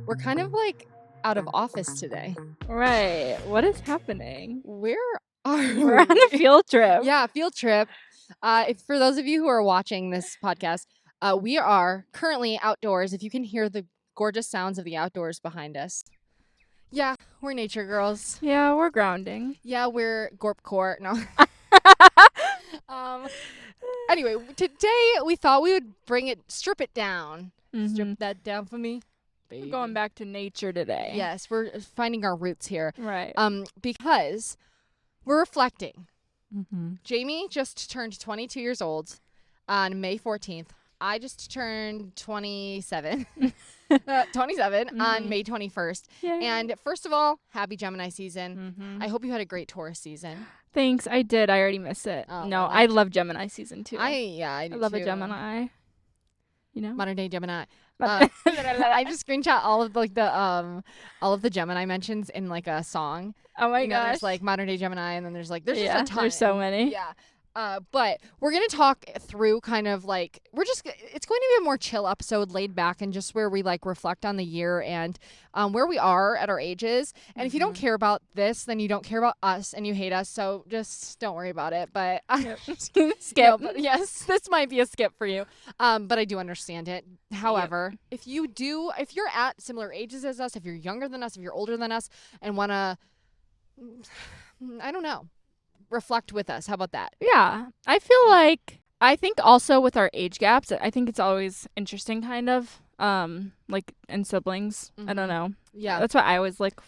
We're kind of like out of office today. Right. What is happening? Where are We're on a field trip. Yeah, field trip. If for those of you who are watching this podcast, we are currently outdoors. If you can hear the gorgeous sounds of the outdoors behind us. Yeah, we're nature girls. Yeah, we're grounding. Yeah, we're Gorp Court. No. Anyway, today we thought we would strip it down. Strip that down for me. We're going back to nature today. Yes, we're finding our roots here. Right. Because we're reflecting. Mm-hmm. Jamie just turned 22 years old on May 14th. I just turned 27. 27 on May 21st. Yay. And first of all, happy Gemini season. Mm-hmm. I hope you had a great Taurus season. Thanks. I did. I already miss it. Oh, no, well, I love Gemini season too. I do love too. a Gemini. You know? Modern day Gemini. I just screenshot all of the Gemini mentions in like a song. Oh my gosh. gosh. There's like modern day Gemini, and then there's just a ton. There's so many. Yeah. But we're going to talk through kind of like, it's going to be a more chill episode, laid back, and just where we like reflect on the year and where we are at our ages. And if you don't care about this, then you don't care about us and you hate us. So just don't worry about it. But Skip. No, but yes, this might be a skip for you. But I do understand it. However, if you're at similar ages as us, if you're younger than us, if you're older than us and want to, I don't know, reflect with us. How about that? Yeah. I think also with our age gaps, I think it's always interesting kind of like in siblings. I don't know. Yeah. That's what I always like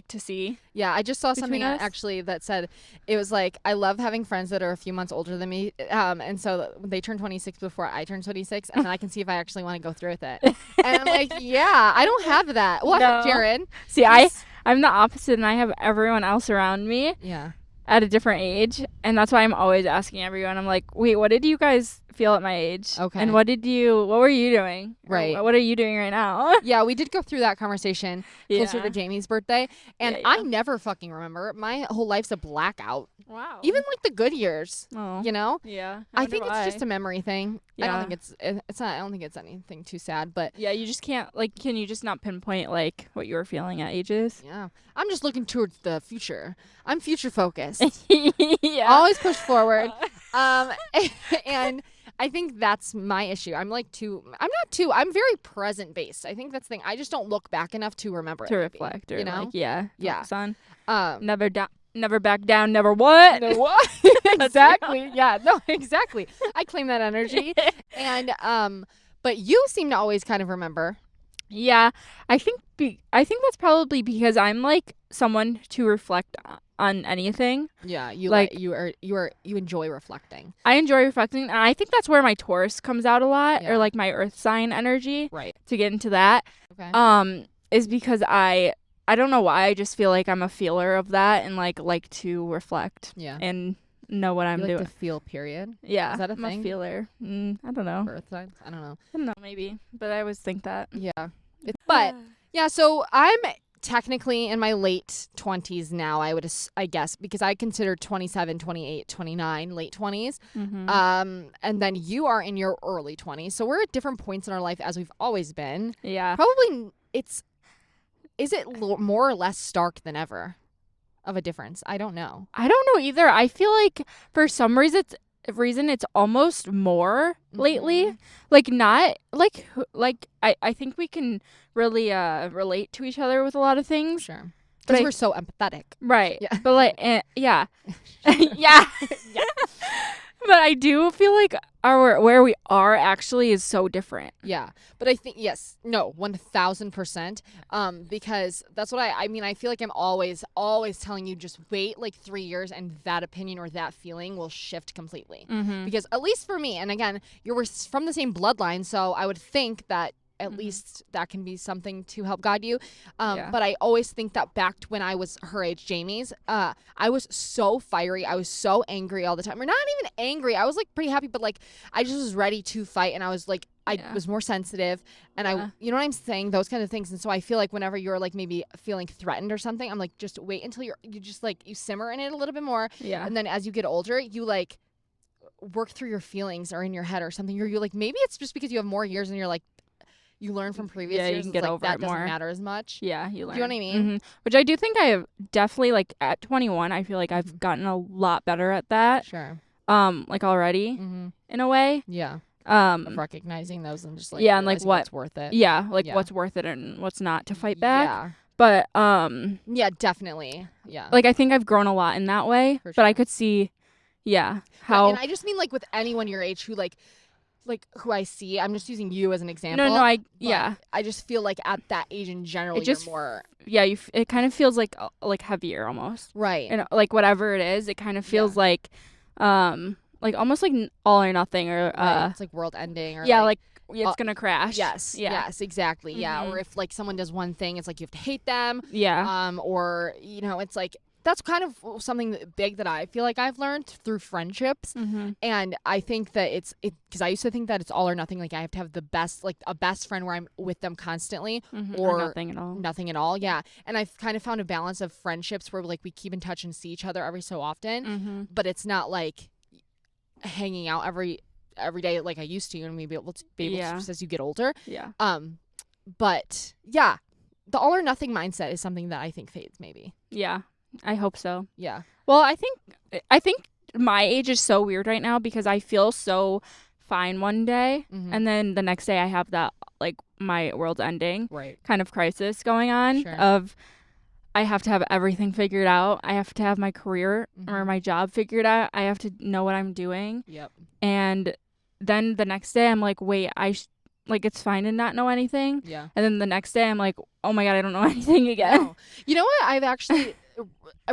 to see. Yeah, I just saw something us. actually that said it was like, I love having friends that are a few months older than me. And so they turned 26 before I turned 26, and then I can see if I actually want to go through with it. And I'm like, yeah, I don't have that. Well, No. Jared. See, I'm the opposite, and I have everyone else around me. Yeah. At a different age, and that's why I'm always asking everyone. I'm like, wait, what did you guys feel at my age? Okay. And what were you doing? Right. Or what are you doing right now? Yeah, we did go through that conversation closer to Jamie's birthday, and I never fucking remember. My whole life's a blackout. Wow. Even like the good years. Oh. You know? Yeah. I think it's just a memory thing. Yeah. I don't think it's anything too sad, but yeah, you just can't can you just not pinpoint like what you were feeling at ages? yeah. I'm just looking towards the future. I'm future focused. Yeah. Always push forward. And I think that's my issue. I'm very present based. I think that's the thing. I just don't look back enough to remember to it. reflect or focus on. Never back down, never what? No, what? Exactly. Yeah, no, exactly. I claim that energy. And but you seem to always kind of remember. Yeah, I think that's probably because I'm like someone to reflect on anything. Yeah, you enjoy reflecting. I enjoy reflecting, and I think that's where my Taurus comes out a lot, Yeah. or like my Earth sign energy. Right. To get into that, Okay. is because I don't know why, I just feel like I'm a feeler of that and like to reflect. Yeah. And know what I'm you doing. like to feel, period. Yeah. Is that a I'm thing? a feeler. I don't know. For Earth signs? I don't know. Maybe, but I always think that. Yeah. But yeah, so I'm technically in my late 20s now, I guess, because I consider 27, 28, 29 late 20s. Mm-hmm. And then you are in your early 20s. So we're at different points in our life as we've always been. Yeah. Probably is it more or less stark than ever of a difference? I don't know. I don't know either. I feel like for some reason it's almost more lately. Like not like I think we can really relate to each other with a lot of things. Sure. Because we're so empathetic. Right. Yeah. But like yeah. Yeah. But I do feel like where we are actually is so different. Yeah. But I think, 1,000%. Because that's what I feel like I'm always telling you, just wait like 3 years and that opinion or that feeling will shift completely. Mm-hmm. Because at least for me, and again, we're from the same bloodline, so I would think that at least that can be something to help guide you. But I always think that back to when I was her age, Jamie's, I was so fiery. I was so angry all the time. Or not even angry. I was like pretty happy, but like I just was ready to fight. And I was like, I was more sensitive. And I, you know what I'm saying? Those kind of things. And so I feel like whenever you're like maybe feeling threatened or something, I'm like, just wait until you just like, you simmer in it a little bit more. Yeah. And then as you get older, you like work through your feelings or in your head or something. You're like, maybe it's just because you have more years and you're like, you learn from previous you years. can get like, over that it doesn't more. matter as much. Yeah, you learn. Do you know what I mean? Which I do think I have definitely, like, at 21, I feel like I've gotten a lot better at that. Sure. Like, already, in a way. Yeah. Of recognizing those and just, like, yeah, and, like, what's worth it. Yeah, like, what's worth it and what's not to fight back. Yeah. But, yeah, definitely. Yeah. like, I think I've grown a lot in that way. For sure. But I could see, how. And I just mean, like, with anyone your age who, like who I see, I'm just using you as an example. No, I just feel like at that age in general, It just- you're more. Yeah, it kind of feels like heavier almost. Right. And, like, whatever it is, it kind of feels like almost like all or nothing, or right. It's like world ending, or like it's gonna crash. Yes. Yeah. Yes. Exactly. Yeah. Or if, like, someone does one thing, it's like you have to hate them. Yeah. Or, you know, it's like that's kind of something big that I feel like I've learned through friendships. And I think that it's because I used to think that it's all or nothing. Like, I have to have the best, like, a best friend where I'm with them constantly, or nothing at all. Nothing at all. Yeah. And I've kind of found a balance of friendships where, like, we keep in touch and see each other every so often, but it's not like hanging out every day like I used to, and maybe able to as you get older. Yeah. But yeah, the all or nothing mindset is something that I think fades maybe. Yeah. I hope so. Yeah. Well, I think my age is so weird right now because I feel so fine one day, and then the next day I have that, like, my world's ending kind of crisis going on. Sure. Of I have to have everything figured out. I have to have my career or my job figured out. I have to know what I'm doing. Yep. And then the next day I'm like, wait, like, it's fine to not know anything. Yeah. And then the next day I'm like, oh my God, I don't know anything again. No. You know what? I've actually,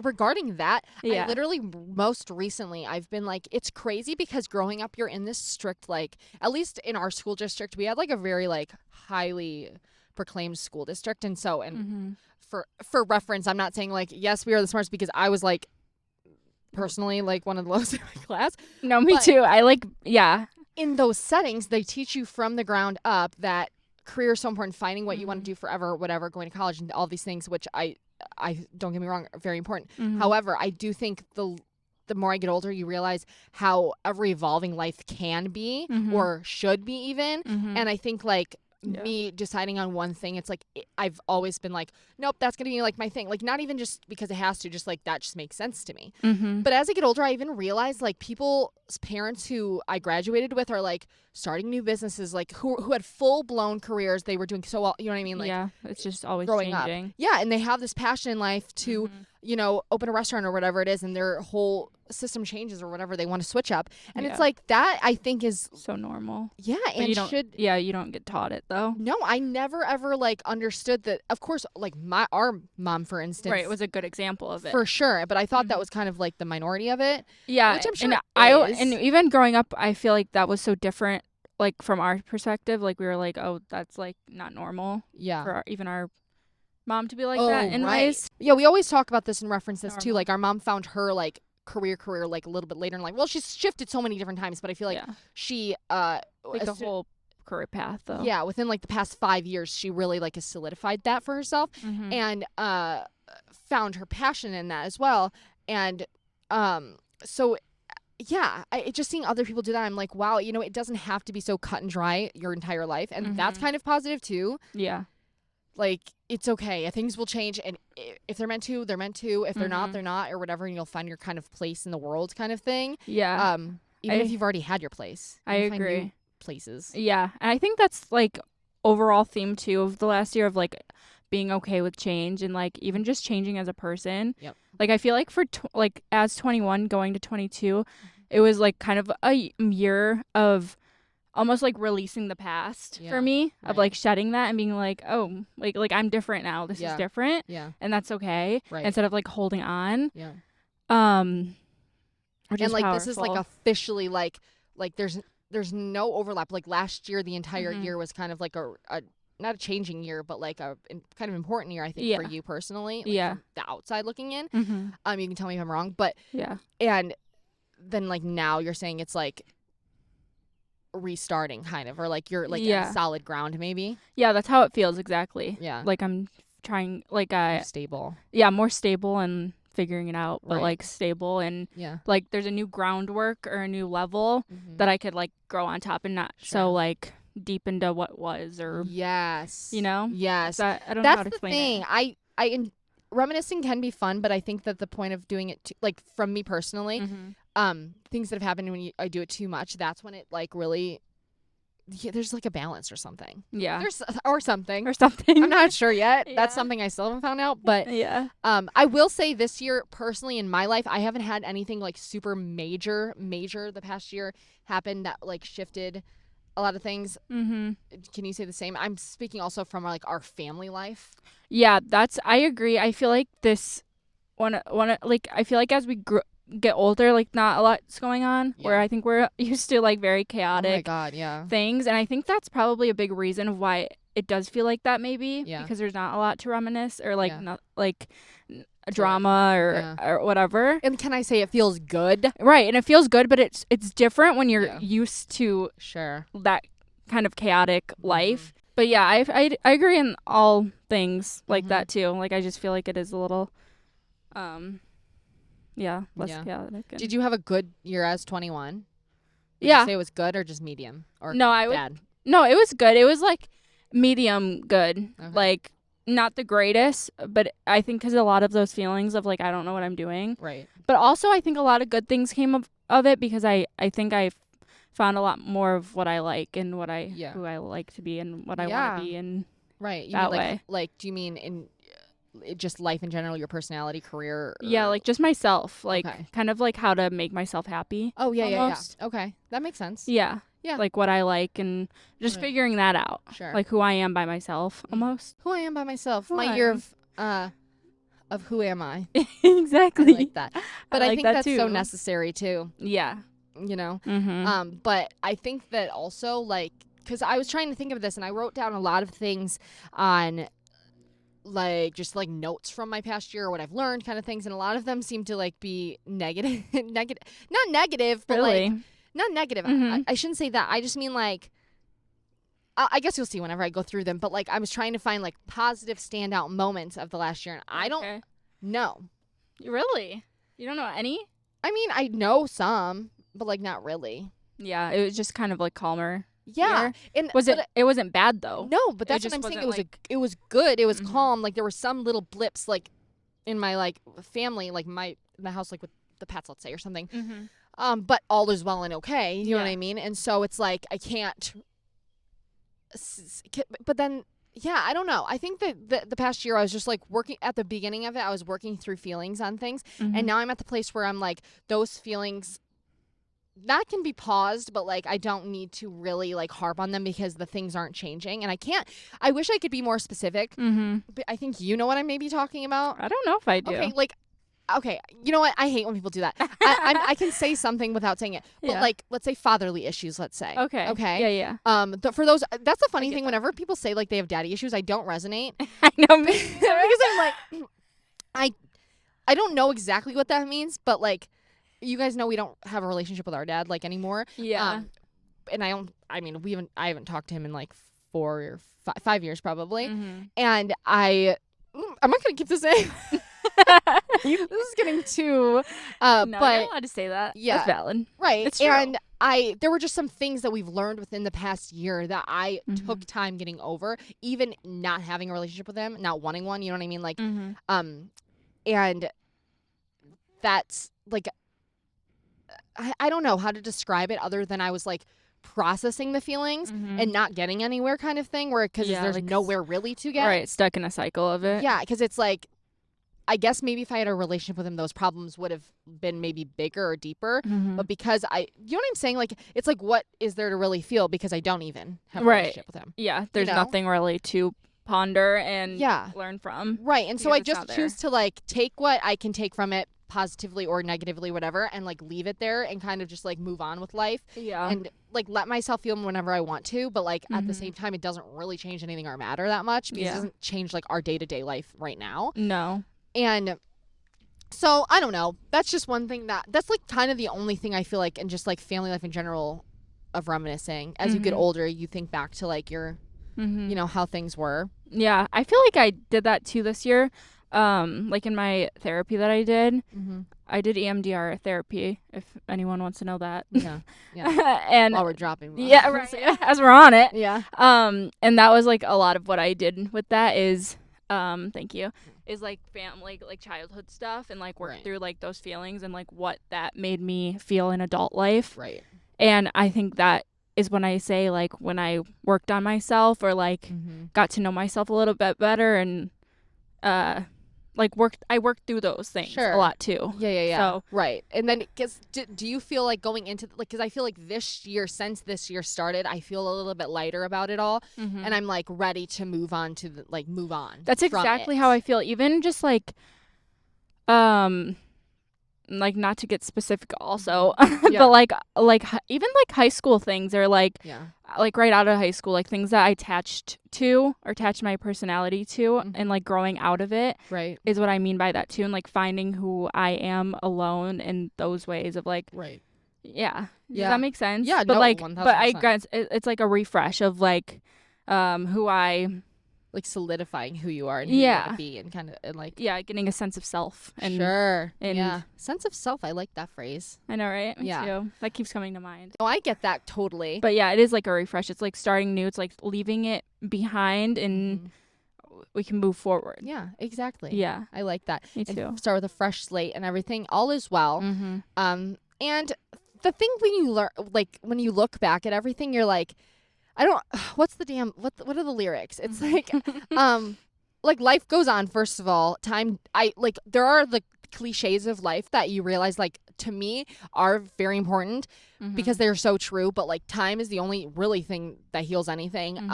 regarding that, Yeah. I literally most recently, I've been like, it's crazy because growing up, you're in this strict, like, at least in our school district, we had, like, a very, like, highly proclaimed school district. And so, for reference, I'm not saying, like, yes, we are the smartest, because I was, like, personally, like, one of the lowest in my class. No, me too. I like, yeah. In those settings, they teach you from the ground up that career is so important, finding what you want to do forever, whatever, going to college and all these things, which I don't get me wrong, are very important. However, I do think the more I get older, you realize how ever evolving life can be, or should be even. And I think, like, me deciding on one thing, it's like I've always been like, nope, that's gonna be, like, my thing. Like, not even just because it has to, just, like, that just makes sense to me. But as I get older, I even realize, like, people's parents who I graduated with are, like, starting new businesses, like, who had full-blown careers. They were doing so well, you know what I mean? Like, yeah, it's just always growing changing. up. Yeah, and they have this passion in life to, you know, open a restaurant or whatever it is, and their whole system changes or whatever they want to switch up. And it's like that, I think, is so normal. Yeah, but and you don't get taught it though. No, I never ever, like, understood that. Of course, like, our mom, for instance, right, was a good example of it for sure. But I thought that was kind of like the minority of it. Yeah, which I'm sure and even growing up, I feel like that was so different. Like, from our perspective, like, we were like, oh, that's, like, not normal. Yeah, for even our mom to be like that in ways. Yeah, we always talk about this and reference this too. Like, our mom found her, like, career like a little bit later in life. Well, she's shifted so many different times, but I feel like she like the whole career path though. Yeah, within, like, the past 5 years, she really, like, has solidified that for herself, and found her passion in that as well. And so yeah, just seeing other people do that, I'm like, wow, you know, it doesn't have to be so cut and dry your entire life, and that's kind of positive too. Yeah. Like, it's okay. Things will change, and if they're meant to, they're meant to. If they're not, they're not, or whatever, and you'll find your kind of place in the world, kind of thing. Yeah. Even if you've already had your place. I agree. Find new places. Yeah, and I think that's, like, overall theme too of the last year of, like, being okay with change and, like, even just changing as a person. Yep. Like, I feel like for like as 21 going to 22, it was, like, kind of a year of almost, like, releasing the past for me, of, like, shedding that and being like, oh, like I'm different now. This is different. Yeah. And that's okay. Right. Instead of, like, holding on. Yeah. Which and, is like, powerful. this is, like, officially, like there's no overlap. Like, last year, the entire year was kind of like a not a changing year, but, like, a kind of important year, I think, for you personally. Like, from the outside looking in. You can tell me if I'm wrong, but and then, like, now you're saying it's, like, restarting, kind of, or, like, you're, like, on solid ground, maybe. Yeah, that's how it feels exactly. Yeah, like, I'm trying, like, stable. Yeah, more stable and figuring it out, but like, stable, and like, there's a new groundwork or a new level that I could, like, grow on top, and not so, like, deep into what was, or yes, you know, yes. I don't know how to explain thing. it. Reminiscing can be fun, but I think that the point of doing it, like from me personally, things that have happened when I do it too much, that's when it like really. Yeah, there's like a balance or something. Yeah. Or something. I'm not sure yet. Yeah. That's something I still haven't found out. But yeah. I will say this year, personally, in my life, I haven't had anything like super major the past year happen that like shifted a lot of things. Can you say the same? I'm speaking also from like our family life. Yeah, I agree. I feel like this like I feel like as we get older, like not a lot's going on, where I think we're used to like very chaotic oh my God, yeah. things, and I think that's probably a big reason of why it does feel like that, maybe because there's not a lot to reminisce or like not like a drama or whatever. And can I say it feels good? Right, and it feels good, but it's different when you're used to that kind of chaotic life. But yeah, I agree in all things like that too. Like I just feel like it is a little less chaotic. Did you have a good year as 21? Would you say it was good or just medium or bad? No, it was good. It was like medium good. Okay. Like not the greatest, but I think because a lot of those feelings of like I don't know what I'm doing. Right. But also I think a lot of good things came of it because I think I've found a lot more of what I like and what who I like to be and what I want to be in. Right. You that mean way. Like do you mean in just life in general, your personality, career? Yeah, like just myself, like kind of like how to make myself happy. Oh yeah, yeah. Okay, that makes sense. Yeah, like what I like and just figuring that out. Sure. Like who I am by myself, almost. Who I am by myself. My year of who am I? Exactly. I like that, but I think that's so necessary too. Yeah. You know. But I think that also like because I was trying to think of this and I wrote down a lot of things on. Like just like notes from my past year or what I've learned kind of things, and a lot of them seem to like be negative not negative but really? like not negative. I shouldn't say that. I just mean like I guess you'll see whenever I go through them, but like I was trying to find like positive standout moments of the last year and I don't know. Really? You don't know any? I mean I know some but like not really. Yeah, it was just kind of like calmer. Yeah, and it wasn't bad though. No, but that's what I'm saying. It was good. It was calm. Like there were some little blips, like in my like family, like the house, like with the pets, let's say, or something. But all is well and okay. You know what I mean? And so it's like I can't. But then, yeah, I don't know. I think that the past year I was just like working at the beginning of it. I was working through feelings on things, and now I'm at the place where I'm like those feelings. That can be paused, but like I don't need to really like harp on them because the things aren't changing, and I wish I could be more specific. But I think you know what I may be talking about. I don't know if I do. Okay, you know what? I hate when people do that. I can say something without saying it, but like let's say fatherly issues. Let's say okay, yeah. For those, that's the funny thing. Whenever people say like they have daddy issues, I don't resonate. I know because I'm like I don't know exactly what that means, but like. You guys know we don't have a relationship with our dad like anymore. Yeah. And I haven't talked to him in like 4 or 5 years probably. And I'm not going to keep this in. This is getting too no, but you're not allowed to say that. Yeah. That's valid. Right. It's true. And there were just some things that we've learned within the past year that I took time getting over, even not having a relationship with him, not wanting one, you know what I mean? Like and that's like I don't know how to describe it other than I was like processing the feelings and not getting anywhere kind of thing because there's like, nowhere really to get. Right, stuck in a cycle of it. Yeah, because it's like, I guess maybe if I had a relationship with him, those problems would have been maybe bigger or deeper. But because you know what I'm saying? Like, it's like, what is there to really feel because I don't even have a relationship with him? Yeah, there's nothing really to ponder and learn from. Right, and so I just choose to like take what I can take from it, positively or negatively, whatever, and like leave it there and kind of just like move on with life and like let myself feel whenever I want to, but like at the same time it doesn't really change anything or matter that much because it doesn't change like our day-to-day life right now. No. And so I don't know, that's just one thing that's like kind of the only thing I feel like in just like family life in general of reminiscing as you get older, you think back to like your you know how things were. Yeah, I feel like I did that too this year. like in my therapy that I did, Mm-hmm. I did EMDR therapy, if anyone wants to know that. Yeah. And while we're dropping. Yeah, right. As we're on it. Yeah. And that was like a lot of what I did with that is, thank you, is like family, like childhood stuff, and like work through like those feelings and like what that made me feel in adult life. Right. And I think that is when I say like when I worked on myself or like got to know myself a little bit better and like I worked through those things a lot too. Yeah. So, right. And then do you feel like going into like, because I feel like since this year started, I feel a little bit lighter about it all, and I'm like ready to move on to move on. That's exactly how I feel. Even just like not to get specific also, but like even like high school things or like right out of high school, like things that I attached my personality to and like growing out of it is what I mean by that too, and like finding who I am alone in those ways of like does that make sense? But 1000%. But I guess it's like a refresh of like who I like solidifying who you are and who you want to be and kind of and like getting a sense of self and sense of self. I like that phrase. I know, right? Me too. That keeps coming to mind. Oh, I get that totally. But yeah, it is like a refresh. It's like starting new. It's like leaving it behind and we can move forward. Yeah, exactly. Yeah, I like that. Me too. And start with a fresh slate and everything. All is well. And the thing when you learn, like when you look back at everything, you're like, what's the damn, what are the lyrics? It's like, like life goes on, first of all. There are the cliches of life that you realize, like, to me, are very important because they're so true, but like time is the only really thing that heals anything.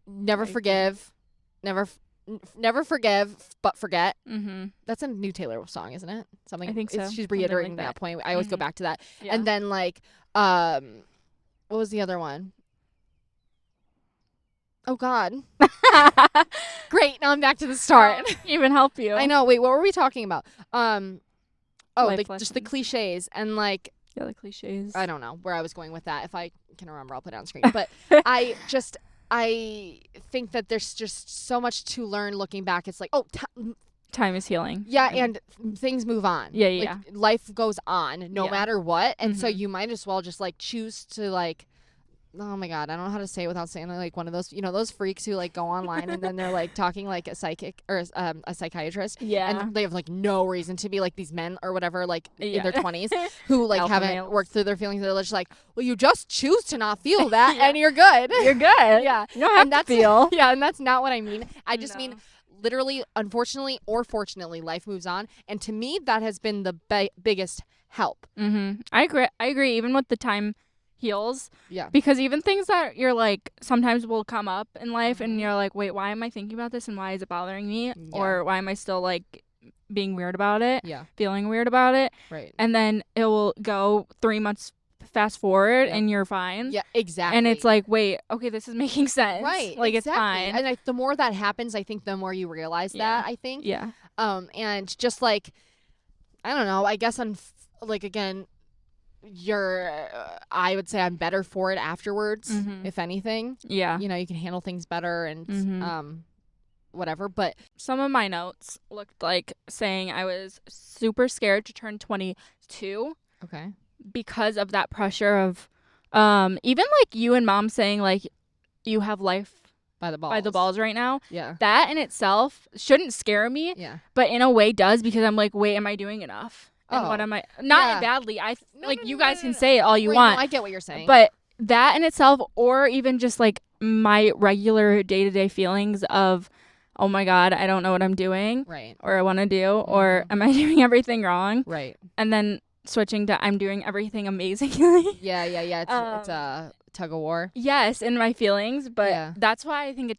Never forgive, never forgive, but forget. That's a new Taylor song, isn't it? Something, I think so. She's reiterating that point. I always go back to that. Yeah. And then like, what was the other one? Oh, God. Great. Now I'm back to the start. Even help you. I know. Wait, what were we talking about? Just the cliches and like. Yeah, the cliches. I don't know where I was going with that. If I can remember, I'll put it on screen. But I think that there's just so much to learn looking back. It's like, time is healing. Yeah, and things move on. Yeah. Life goes on no matter what. And so you might as well just like choose to like, oh my God, I don't know how to say it without saying like one of those, those freaks who like go online and then they're like talking like a psychic or a psychiatrist. Yeah. And they have like no reason to be like these men or whatever, like in their 20s who like haven't worked through their feelings. They're just like, well, you just choose to not feel that and you're good. You're good. Yeah. You don't have to feel. Yeah. And that's not what I mean. I just mean literally, unfortunately or fortunately, life moves on. And to me, that has been the biggest help. I agree. Even with the time heals. Yeah. Because even things that you're like sometimes will come up in life and you're like, wait, why am I thinking about this and why is it bothering me? Yeah. Or why am I still like being weird about it? Yeah. Feeling weird about it. Right. And then it will go 3 months fast forward and you're fine. Yeah, exactly. And it's like, wait, okay, this is making sense. Right. Like exactly. It's fine. And the more that happens, I think the more you realize that, I think. Yeah. And just like, I don't know, I guess again, I would say I'm better for it afterwards, if anything. Yeah. You can handle things better and whatever. But some of my notes looked like saying I was super scared to turn 22. Okay. Because of that pressure of even like you and mom saying like you have life by the balls right now. Yeah. That in itself shouldn't scare me. Yeah. But in a way does, because I'm like, wait, am I doing enough? And what am I? Not badly. You guys can say it all you want. No, I get what you're saying. But that in itself, or even just like my regular day-to-day feelings of, oh my God, I don't know what I'm doing. Right. Or I want to do. Or am I doing everything wrong? Right. And then switching to I'm doing everything amazingly. Yeah. It's a tug of war. Yes, in my feelings. But that's why I think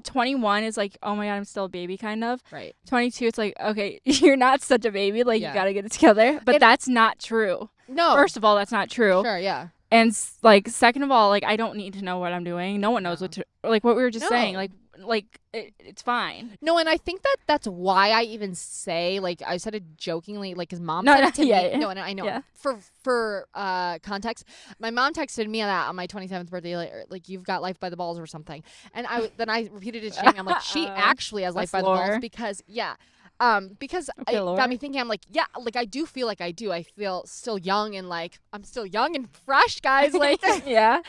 21 is like, oh my God, I'm still a baby kind of. Right. 22, it's like, okay, you're not such a baby. Like, you got to get it together. But that's not true. No. First of all, that's not true. Sure, yeah. And like, second of all, like, I don't need to know what I'm doing. No one knows what we were just saying. Like, like it's fine. No, and I think that's why I even say, like, I said it jokingly, like, his mom said it to me. No, and I know. Yeah. For context, my mom texted me that on my 27th birthday, like you've got life by the balls or something. And then I repeated it to Jamie. I'm like, she actually has life by the balls because Okay, it got me thinking. I'm like, yeah, like I do feel like I do. I feel still young and like I'm still young and fresh, guys. Like, yeah.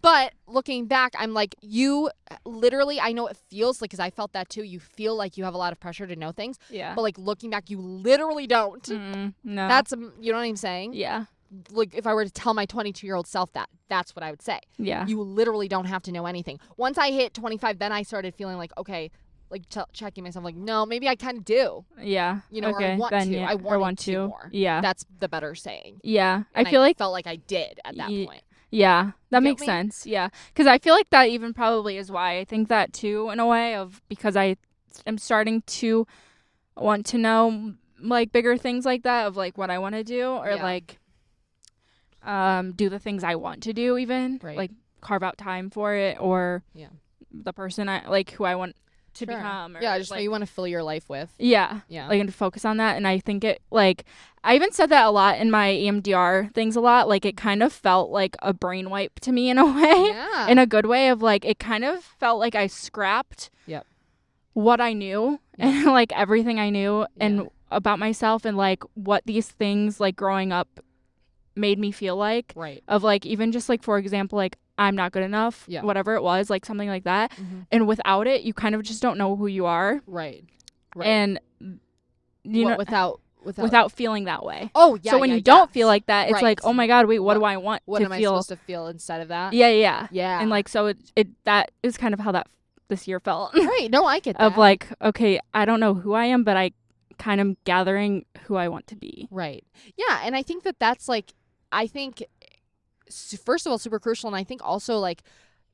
But looking back, I'm like, you literally, I know it feels like, because I felt that too. You feel like you have a lot of pressure to know things. Yeah. But like looking back, you literally don't. No. That's, you know what I'm saying? Yeah. Like if I were to tell my 22-year-old self that's what I would say. Yeah. You literally don't have to know anything. Once I hit 25, then I started feeling like, okay, like checking myself, like, no, maybe I kind of do. Yeah. You know, okay. or I want then, to. Yeah. I want to more. Yeah. That's the better saying. Yeah. And I feel like felt like I did at that point. Yeah, that makes me? sense. Yeah, because I feel like that even probably is why I think that too, in a way, of because I am starting to want to know like bigger things like that, of like what I want to do, or like do the things I want to do, even like carve out time for it, or the person I like, who I want to become, or just like, what you want to fill your life with. Yeah, like, and to focus on that. And I think it, like, I even said that a lot in my EMDR things a lot. Like, it kind of felt like a brain wipe to me in a way, in a good way, of like, it kind of felt like I scrapped what I knew and like everything I knew and about myself, and like what these things like growing up made me feel like, of like, even just like, for example, like, I'm not good enough, whatever it was, like something like that. And without it, you kind of just don't know who you are. Right. And you know, without feeling that way. Oh, yeah. So when you don't feel like that, it's like, oh my God, wait, what do I want what to am feel? I supposed to feel instead of that? Yeah. Yeah. And like, so it that is kind of how that this year felt. Right. No, I get that. Of like, okay, I don't know who I am, but I kind of gathering who I want to be. Right. Yeah. And I think that's like, I think, first of all, super crucial. And I think also, like,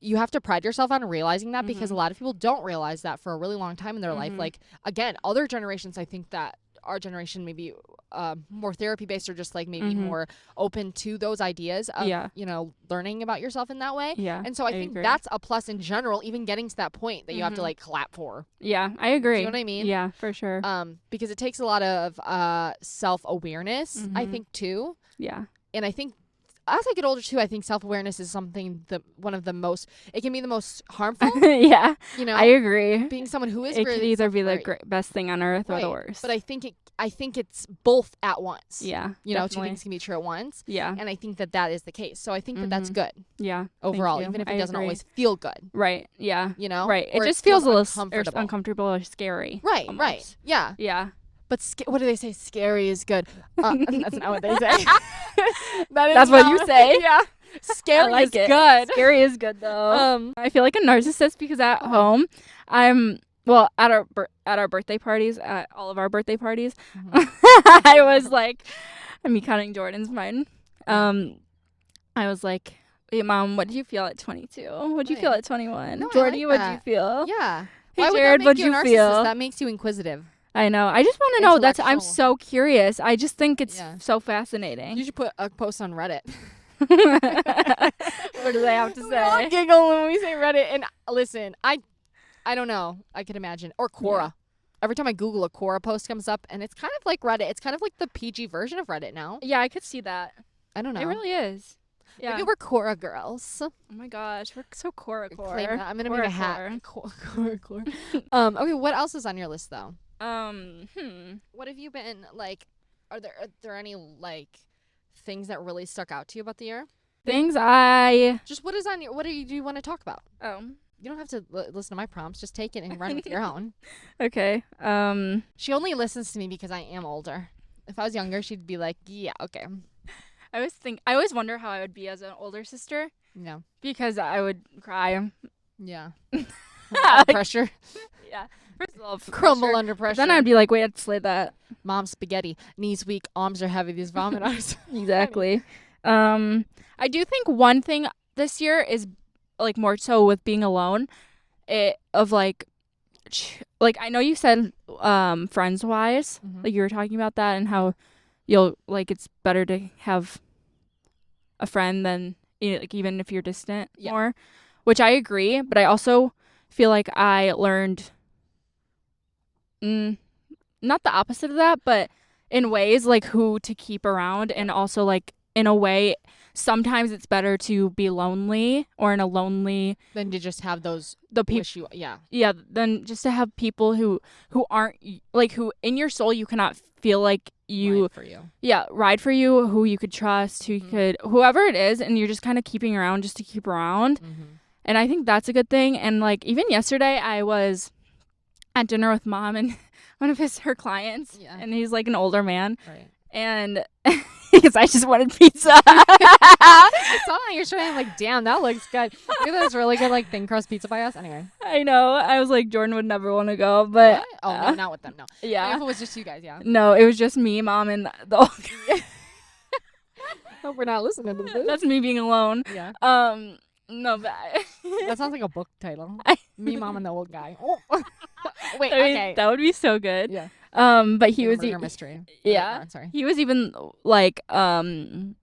you have to pride yourself on realizing that, because a lot of people don't realize that for a really long time in their life. Like, again, other generations, I think that our generation maybe more therapy based, or just like maybe more open to those ideas of, you know, learning about yourself in that way. Yeah. And so I think that's a plus in general, even getting to that point that you have to like clap for. Yeah, I agree. Do you know what I mean? Yeah, for sure. Because it takes a lot of self-awareness, I think, too. Yeah. And I think as I get older too, I think self-awareness is something that it can be the most harmful. Yeah. You know, I agree. Being someone who is it could either be the best thing on earth or the worst. But I think it's both at once. Yeah. You know, two things can be true at once. Yeah. And I think that is the case. So I think that's good. Yeah. Overall, even if it doesn't always feel good. Right. Yeah. You know? Right. It just feels a little uncomfortable or scary. Right. Almost. Right. Yeah. Yeah. But what do they say? Scary is good. That's not what they say. That's what you say. Yeah. Scary is good. Scary is good though. I feel like a narcissist because at home, at our birthday parties, at all of our birthday parties, I was like, I'm counting Jordan's mine. I was like, hey mom, what did you feel at 22? What did you feel at 21? No, Jordy, what did you feel? Yeah. Hey Jared, what did you feel? That makes you inquisisid. I know. I just want to know. I'm so curious. I just think it's so fascinating. You should put a post on Reddit. What do they have to say? We all giggle when we say Reddit. And listen, I don't know. I could imagine. Or Quora. Yeah. Every time I Google, a Quora post comes up, and it's kind of like Reddit. It's kind of like the PG version of Reddit now. Yeah, I could see that. I don't know. It really is. Yeah. Maybe we're Quora girls. Oh my gosh, we're so Quora. I'm gonna make a hat. Quora. Okay, what else is on your list though? What have you been like? Are there any like things that really stuck out to you about the year? What is on your? What do you want to talk about? You don't have to listen to my prompts. Just take it and run with your own. Okay. She only listens to me because I am older. If I was younger, she'd be like, yeah, okay. I always wonder how I would be as an older sister. No. Because I would cry. Yeah. Under pressure. Yeah. First of all, crumble under pressure. Then I'd be like, wait, I'd slay that. Mom spaghetti. Knees weak. Arms are heavy. These vomitars. Exactly. I do think one thing this year is like more so with being alone. I know you said friends wise, like you were talking about that and how you'll like it's better to have a friend than like even if you're distant more, which I agree. But I also feel like I learned not the opposite of that, but in ways like who to keep around, and also like in a way sometimes it's better to be lonely or in a lonely than to just have those than just to have people who aren't like, who in your soul you cannot feel like you ride for you, who you could trust, who could, whoever it is, and you're just kind of keeping around just to keep around. And I think that's a good thing. And like even yesterday I was at dinner with Mom and one of her clients, and he's like an older man, and because I just wanted pizza. I saw that you're showing. I'm like, damn, that looks good. Look at this really good like thin crust pizza by us. Anyway, I know. I was like, Jordan would never want to go, but what? Oh no, not with them. No. Yeah, if it was just you guys, No, it was just me, Mom, and the old guy. Hope we're not listening to this. That's me being alone. Yeah. No, but that sounds like a book title. Me, Mom, and the old guy. Oh. Wait, okay. That would be so good. Yeah. But he was mystery. Yeah. Sorry. He was even like oh,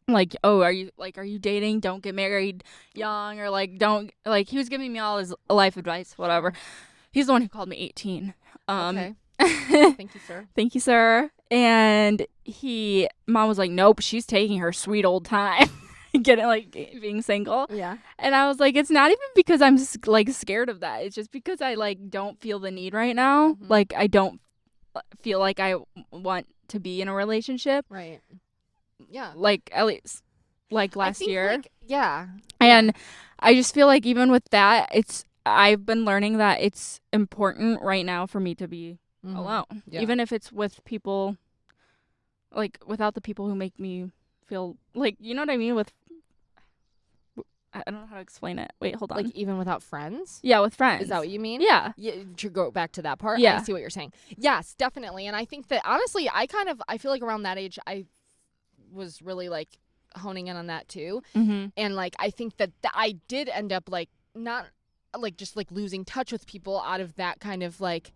are you dating? Don't get married young, or like don't, like, he was giving me all his life advice, whatever. He's the one who called me 18. Okay. Thank you, sir. Thank you, sir. And Mom was like, nope, she's taking her sweet old time. Being single. Yeah. And I was like, it's not even because I'm like scared of that. It's just because I like don't feel the need right now. Like I don't feel like I want to be in a relationship. Right. Yeah. Like at least like last year. And I just feel like even with that, I've been learning that it's important right now for me to be alone. Yeah. Even if it's with people, like without the people who make me feel like, you know what I mean? I don't know how to explain it. Wait, hold on. Like even without friends? Yeah, with friends. Is that what you mean? Yeah. To go back to that part? Yeah. I see what you're saying. Yes, definitely. And I think that honestly, I feel like around that age, I was really like honing in on that too. And like, I think that I did end up like not like just like losing touch with people out of that kind of like,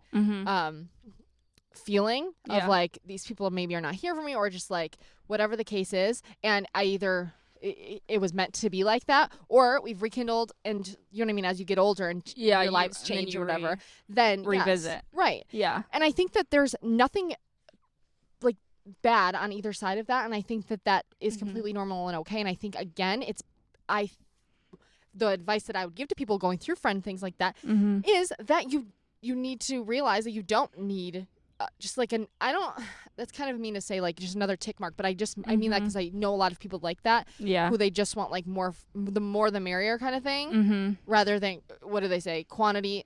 feeling of like these people maybe are not here for me, or just like whatever the case is, and I either it was meant to be like that, or we've rekindled, and you know what I mean, as you get older and your lives change or whatever, then revisit. Right. Yeah. And I think that there's nothing like bad on either side of that, and I think that is completely normal and okay. And I think again the advice that I would give to people going through friend things like that is that you need to realize that you don't need just like that's kind of mean to say like just another tick mark, but I mean that because I know a lot of people like that, who they just want like the more the merrier kind of thing, rather than, what do they say, quality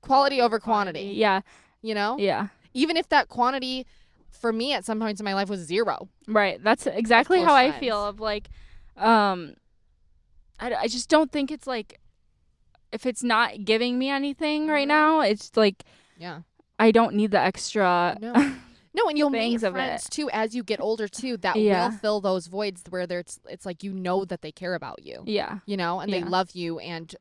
over quantity. Yeah. You know? Yeah. Even if that quantity for me at some points in my life was 0. Right. That's exactly how I feel of like, I just don't think it's like, if it's not giving me anything right now, it's like, I don't need the extra. No, and you'll meet friends too as you get older too that will fill those voids where it's like, you know, that they care about you. Yeah. You know, and they love you, and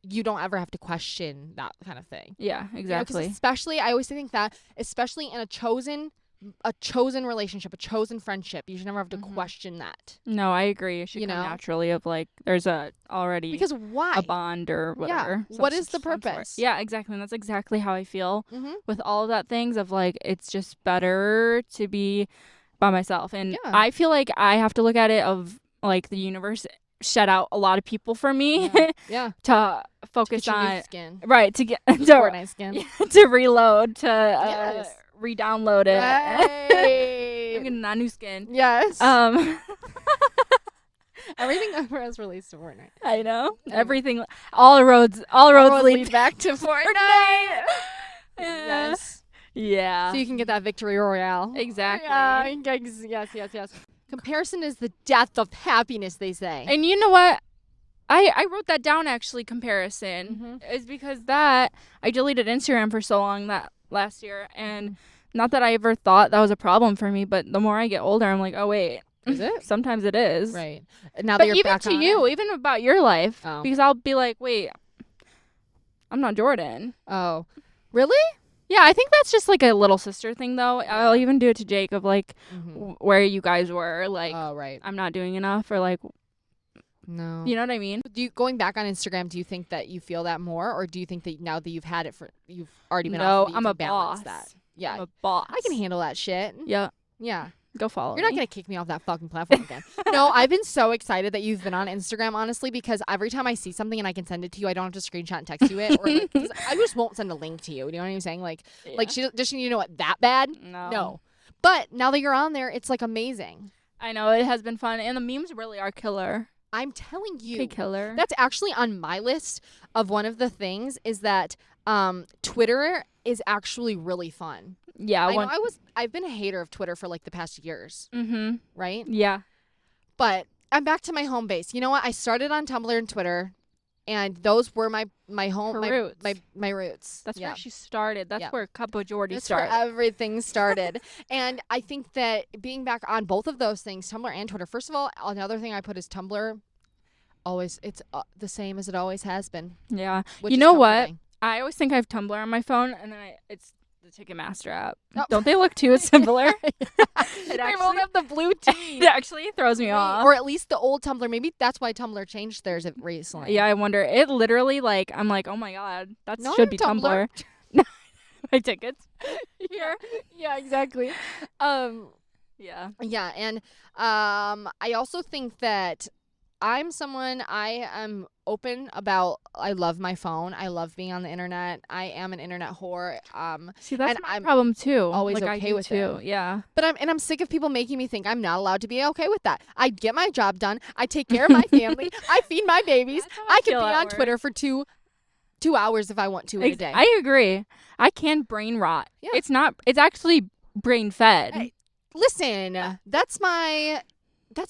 you don't ever have to question that kind of thing. Yeah, exactly. You know, especially, I always think that, especially in a chosen relationship, a chosen friendship, you should never have to question that. No, I agree. It should come naturally of like, there's already because why a bond or whatever. Yeah. What is the purpose? Yeah, exactly. And that's exactly how I feel with all of that things of like, it's just better to be by myself. And I feel like I have to look at it of like the universe shut out a lot of people for me to focus on new skin. Right, to get Fortnite skin. To reload, to re-download it. Right. I'm getting a new skin. Yes. Everything for us relates to Fortnite. I know. Everything, all roads lead back to Fortnite. Yes. Yeah. So you can get that victory royale. Exactly. Yes. Comparison is the death of happiness, they say. And you know what? I wrote that down, actually, comparison. Is because that I deleted Instagram for so long that last year, and not that I ever thought that was a problem for me, but the more I get older, I'm like, oh wait, is it? Sometimes it is. Right. Now but that you're even back to on you, it. even about your life, because I'll be like, wait, I'm not Jordan. Oh, really? Yeah, I think that's just like a little sister thing, though. I'll even do it to Jake of like where you guys were, like, oh, right. I'm not doing enough, or like, No. You know what I mean? Going back on Instagram, do you think that you feel that more, or do you think that now that you've had it you've already been No, off of it, I'm you a can balance boss. that? Yeah. I'm a boss. I can handle that shit. Yeah. Yeah. Go follow You're not me. going to kick me off that fucking platform again. No, I've been so excited that you've been on Instagram, honestly, because every time I see something and I can send it to you, I don't have to screenshot and text you it. Or like, 'cause I just won't send a link to you. You know what I'm saying? Like, does she need to know it that bad? No. But now that you're on there, it's like amazing. I know, it has been fun. And the memes really are killer. I'm telling you. Okay, killer. That's actually on my list of one of the things is that Twitter is actually really fun. Yeah. I've been a hater of Twitter for like the past years. Mm-hmm. Right? Yeah. But I'm back to my home base. You know what? I started on Tumblr and Twitter, and those were my home, my roots. That's where she started. That's where Cup of Jordy That's started. where everything started. And I think that being back on both of those things, Tumblr and Twitter. First of all, another thing I put is Tumblr. Always, it's the same as it always has been. Yeah. You know what? I always think I have Tumblr on my phone, and then it's the Ticketmaster app. Oh. Don't they look too similar? They both have the blue T. It actually throws me off. Or at least the old Tumblr. Maybe that's why Tumblr changed theirs recently. Yeah, I wonder. It literally, like, I'm like, oh my god, that should be Tumblr. My tickets here. Yeah, exactly. Yeah. Yeah, and I also think that I am open about, I love my phone. I love being on the internet. I am an internet whore. See, that's my problem too. Always like, okay with it. Yeah. But I'm sick of people making me think I'm not allowed to be okay with that. I get my job done. I take care of my family. I feed my babies. I can be on Twitter for 2 hours if I want to in a day. I agree. I can brain rot. Yeah. It's actually brain fed. Hey, listen, that's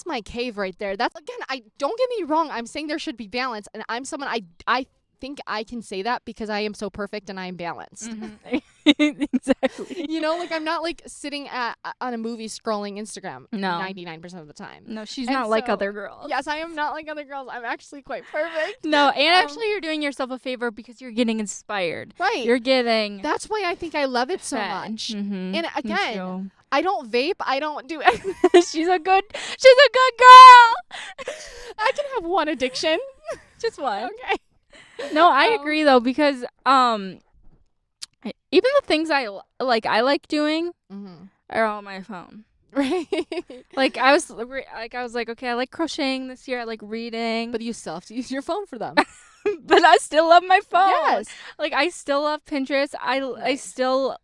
my cave right there. That's, again, I don't get me wrong. I'm saying there should be balance, and I'm someone I think I can say that because I am so perfect and I am balanced. Mm-hmm. Exactly. You know, like I'm not like sitting on a movie scrolling Instagram 99% of the time. No, she's not like other girls. Yes, I am not like other girls. I'm actually quite perfect. No, and actually you're doing yourself a favor because you're getting inspired. Right. You're getting That's why I think I love it so much. Mm-hmm. And again, I don't vape. I don't do anything. She's a good girl. I can have one addiction. Just one. Okay. No, I agree though, because even the things I like doing are all on my phone. Right. Like I was like, okay, I like crocheting this year. I like reading, but you still have to use your phone for them. But I still love my phone. Yes. Like I still love Pinterest. I still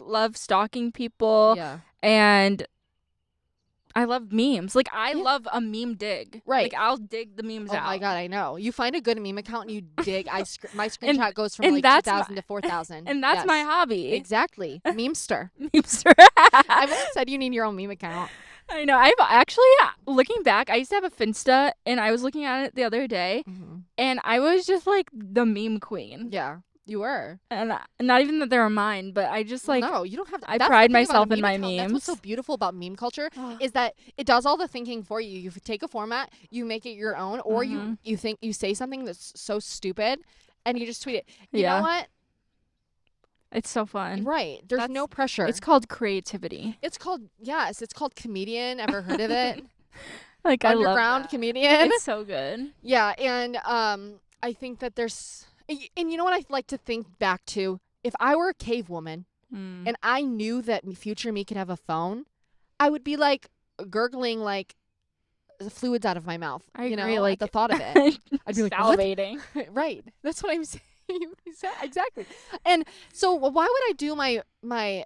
love stalking people. Yeah. And I love memes. Like I love a meme dig. Right. Like I'll dig the memes out. Oh my god, I know. You find a good meme account and you dig. My screenshot goes from like 2,000 to 4,000. And that's my hobby. Exactly. Memester. Memester. I've always said you need your own meme account. I know. I've actually, looking back, I used to have a Finsta, and I was looking at it the other day, and I was just like the meme queen. Yeah, you were. And not even that they were mine, but I just like. No, you don't have to. I pride myself in my memes. That's what's so beautiful about meme culture is that it does all the thinking for you. You take a format, you make it your own, or you say something that's so stupid, and you just tweet it. You know what? It's so fun. Right. There's no pressure. It's called creativity. It's called comedian. Ever heard of it? Like Underground I love that. comedian. It's so good. Yeah, and I think that there's, and you know what I like to think back to? If I were a cave woman and I knew that future me could have a phone, I would be like gurgling like fluids out of my mouth. I agree, like the thought of it. I'd be like salivating. Right. That's what I'm saying. Exactly. And so why would I do my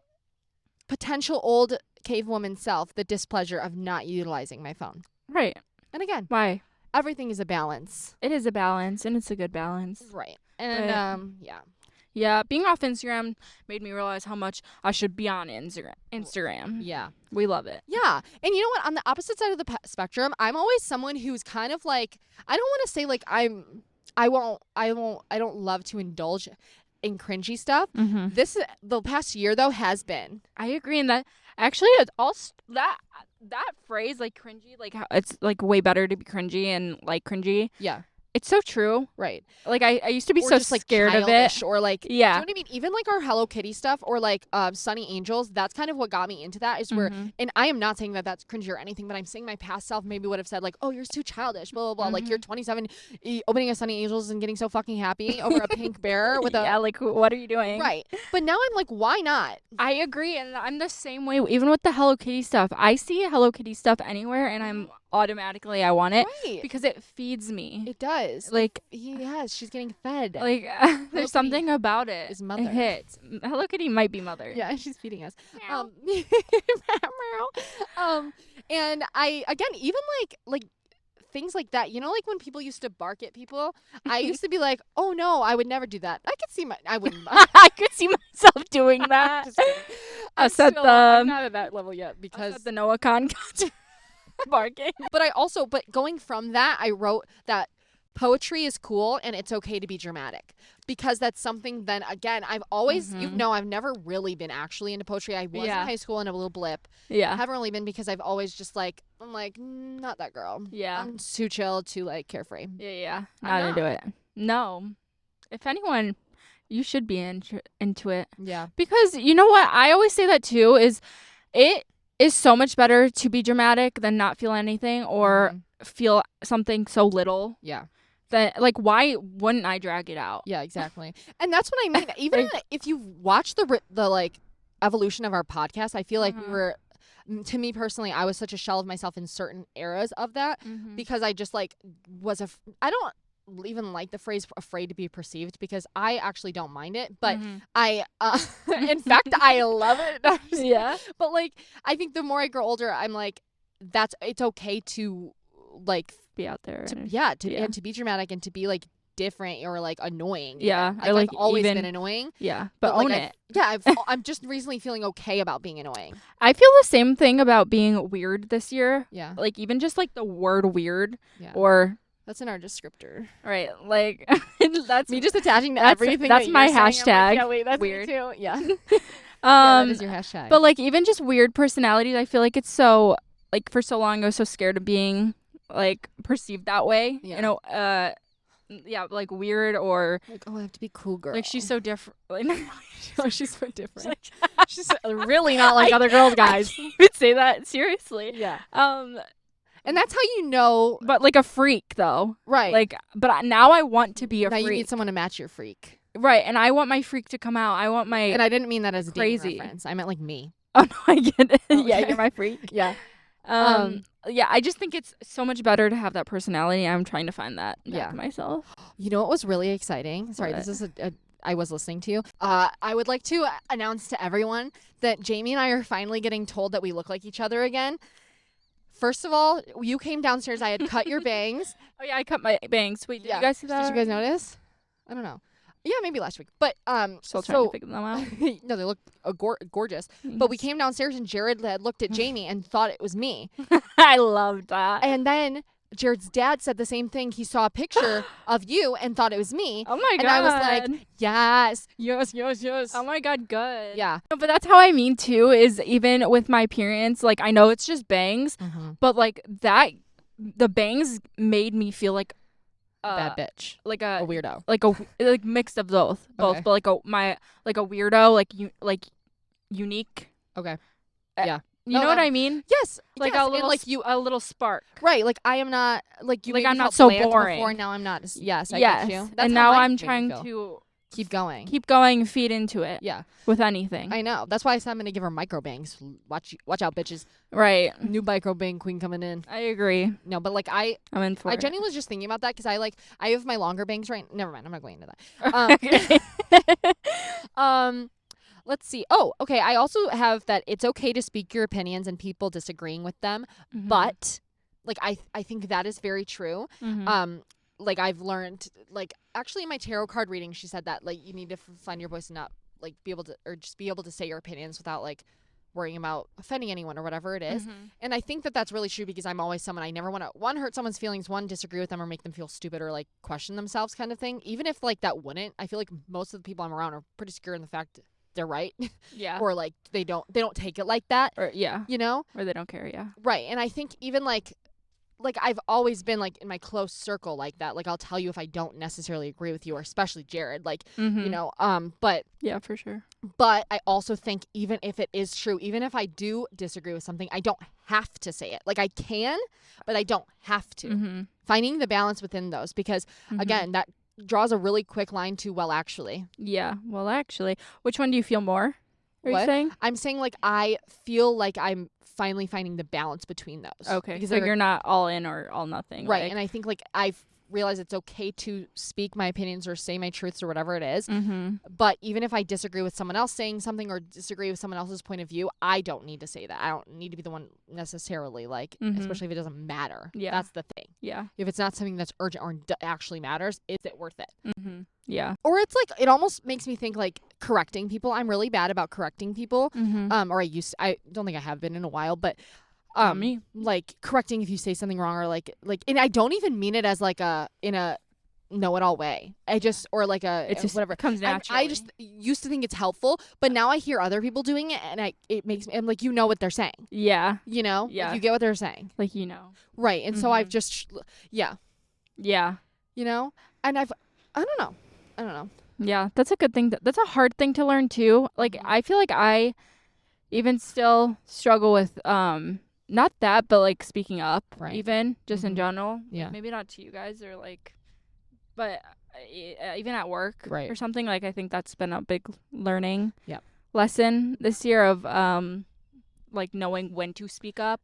potential old cave woman self the displeasure of not utilizing my phone? Right. And again, why? Everything is a balance. It is a balance, and it's a good balance. Right. And yeah, being off Instagram made me realize how much I should be on Instagram. Yeah. We love it. Yeah. And you know what? On the opposite side of the spectrum, I'm always someone who's kind of like, I don't want to say like I don't love to indulge in cringy stuff. The past year though has been. I agree in that. Actually, it's all that phrase like cringy, like how it's like way better to be cringy and like cringy. Yeah. it's so true. Right. Like I used to be or so just, like, scared of it. Or like, do you know what I mean? Even like our Hello Kitty stuff or like Sunny Angels, that's kind of what got me into that is where, and I am not saying that that's cringy or anything, but I'm saying my past self maybe would have said like, oh, you're too childish, blah, blah, blah. Like you're 27 opening a Sunny Angels and getting so fucking happy over a pink bear with a. Yeah, like what are you doing? Right. But now I'm like, why not? I agree. And I'm the same way. Even with the Hello Kitty stuff, I see Hello Kitty stuff anywhere and I'm automatically I want it because it feeds me. It does. Like yes, she's getting fed. Like there's something about it. Is mother. It hits. Hello Kitty might be mother. Yeah, she's feeding us. And I again even like things like that. You know, like when people used to bark at people, I used to be like, oh no, I would never do that. I wouldn't. I could see myself doing that. I'm not at that level yet because the Noah Khan barking. But going from that, I wrote that poetry is cool and it's okay to be dramatic because that's something then again I've always I've never really been actually into poetry. I was in high school in a little blip. I haven't really been because I've always just like I'm like not that girl. I'm too chill, too like carefree. Not into it. No, if anyone, you should be into it. Because you know what I always say that too is it is so much better to be dramatic than not feel anything or feel something so little. That like why wouldn't I drag it out? Yeah, exactly. And that's what I mean. Even if you watch the like evolution of our podcast, I feel like we were, to me personally, I was such a shell of myself in certain eras of that because I just like was I don't even like the phrase afraid to be perceived because I actually don't mind it, but I in fact I love it. But like I think the more I grow older I'm like it's okay to like be out there and to be dramatic and to be like different or like annoying. I've always been annoying. But own like, it. I'm just recently feeling okay about being annoying. I feel the same thing about being weird this year. Like even just like the word weird or that's in our descriptor. Right. Like that's me just attaching to everything. That's my hashtag. Like, wait, that's weird. Me too. Yeah. That is your hashtag. But like even just weird personalities, I feel like it's so like for so long I was so scared of being like perceived that way. You know, like weird or like I have to be cool girl. Like she's so different. She's so different. She's really not like other girls, guys. You would say that seriously. And that's how you know. But like a freak though. Right. Like but now I want to be a freak. Now you need someone to match your freak. Right. And I want my freak to come out. I want my And I didn't mean that as a crazy reference. I meant like me. Oh no, I get it. Okay. Yeah, you're my freak. Yeah, I just think it's so much better to have that personality. I'm trying to find that back myself. You know what was really exciting? Sorry, this is I was listening to you. I would like to announce to everyone that Jamie and I are finally getting told that we look like each other again. First of all, you came downstairs. I had cut your bangs. Oh yeah, I cut my bangs. Wait, did you guys see that? Did you guys notice? I don't know. Yeah, maybe last week. But still trying to figure them out. No, they look gorgeous. But we came downstairs and Jared had looked at Jamie and thought it was me. I loved that. And then Jared's dad said the same thing. He saw a picture of you and thought it was me. Oh my God. And I was like, yes. Oh my God, good. Yeah. No, but that's how I mean too, is even with my appearance, like I know it's just bangs, but like that, the bangs made me feel like bad bitch, like a weirdo, like mixed of both, but like a weirdo, like unique. Okay. Yeah. You know what I mean? Yes. Like yes. a little, like you, a little spark. Right. Like I am not like you. Like I'm not so boring. Before, now I'm not. Yes. I get you. That's and now I'm trying to keep going, feed into it. Yeah. With anything. I know. That's why I said I'm gonna give her micro bangs. Watch out, bitches. Right. New micro bang queen coming in. I agree. No, but like I'm in for it. I genuinely was just thinking about that because I have my longer bangs right. Never mind. I'm not going into that. Let's see. Oh, okay. I also have that it's okay to speak your opinions and people disagreeing with them, but like I think that is very true. Like I've learned, like actually in my tarot card reading, she said that like you need to find your voice and not like be able to, or just be able to say your opinions without like worrying about offending anyone or whatever it is. And I think that that's really true because I'm always someone, I never want to, one, hurt someone's feelings, one, disagree with them or make them feel stupid or like question themselves kind of thing. Even if like that wouldn't, I feel like most of the people I'm around are pretty secure in the fact they're right. Yeah. Or like they don't take it like that. Or you know? Or they don't care, yeah. Right. And I think even like like I've always been like in my close circle like that. Like I'll tell you if I don't necessarily agree with you, or especially Jared. Like you know, but yeah, for sure. But I also think even if it is true, even if I do disagree with something, I don't have to say it. Like I can, but I don't have to. Finding the balance within those, because again, that draws a really quick line to well, actually. Yeah, well, actually, which one do you feel more? Are you saying? I'm saying like I feel like I'm finally finding the balance between those. Okay, because so you're not all in or all nothing, right? Like, and I think like I've realized it's okay to speak my opinions or say my truths or whatever it is. But even if I disagree with someone else saying something or disagree with someone else's point of view, I don't need to say that. I don't need to be the one necessarily, like, especially if it doesn't matter. Yeah, that's the thing. Yeah, if it's not something that's urgent or actually matters, is it worth it? Yeah. Or it's like, it almost makes me think like correcting people. I'm really bad about correcting people. Or I don't think I have been in a while, but me. like correcting if you say something wrong, or like, and I don't even mean it as like in a know-it-all way. I just, or like it's just whatever. Comes naturally. I just used to think it's helpful, but now I hear other people doing it, and it makes me, I'm like, you know what they're saying. Yeah. You know? Yeah. Like, you get what they're saying. Like, you know. Right. And so I've just, yeah. Yeah. You know? And I don't know. Yeah, that's a good thing. That's a hard thing to learn too. Like, I feel like I even still struggle with not that, but like speaking up, right? Even just in general. Yeah. Like, maybe not to you guys, or like, but even at work, right, or something. Like, I think that's been a big learning lesson this year of like knowing when to speak up,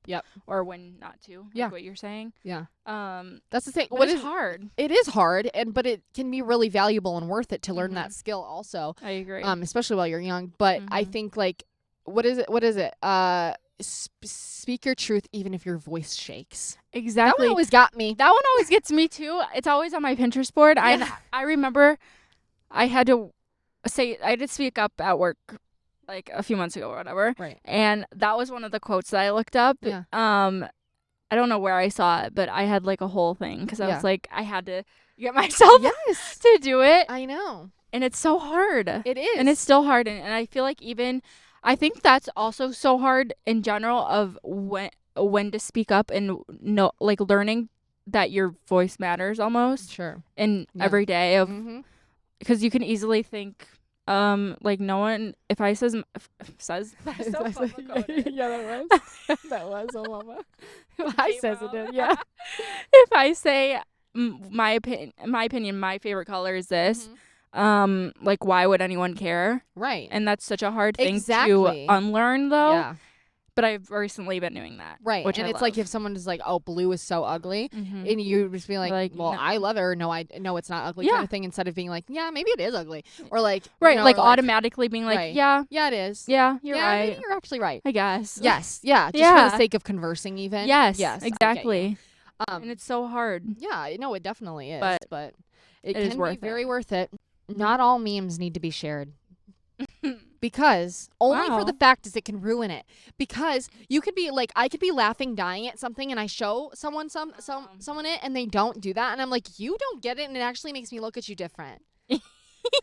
or when not to. Like what you're saying. Yeah. That's the thing. What is hard? It is hard, but it can be really valuable and worth it to learn that skill also. I agree. Especially while you're young. But I think like, what is it? Speak your truth even if your voice shakes. Exactly. That one always got me. That one always gets me too. It's always on my Pinterest board. I remember I had to speak up at work like a few months ago or whatever. Right. And that was one of the quotes that I looked up. Yeah. I don't know where I saw it, but I had like a whole thing because I was like, I had to get myself to do it. I know. And it's so hard. It is. And it's still hard. And I feel like I think that's also so hard in general of when to speak up, and like learning that your voice matters almost. Sure. In every day of, because you can easily think, like no one, if I says that's so mama-coded. Yeah, that was so mama. I says it did, yeah. If I say my opinion, my favorite color is this. Like, why would anyone care? Right. And that's such a hard thing to unlearn, though. Yeah. But I've recently been doing that. Right. Which and I it's love. like if someone is like, oh, blue is so ugly, and you just be like well, no. I love it, or no, it's not ugly, kind of thing, instead of being like, yeah, maybe it is ugly. Or like, right, like automatically being like, yeah, it is. Yeah, you're right. Maybe you're actually right. I guess. Yes. Yeah. Just for the sake of conversing, even. Yes. Exactly. And it's so hard. Yeah. No, it definitely is. But it can is be very worth it. Not all memes need to be shared. Because only for the fact is it can ruin it. Because you could be like, I could be laughing, dying at something, and I show someone someone it, and they don't do that, and I'm like, you don't get it, and it actually makes me look at you different.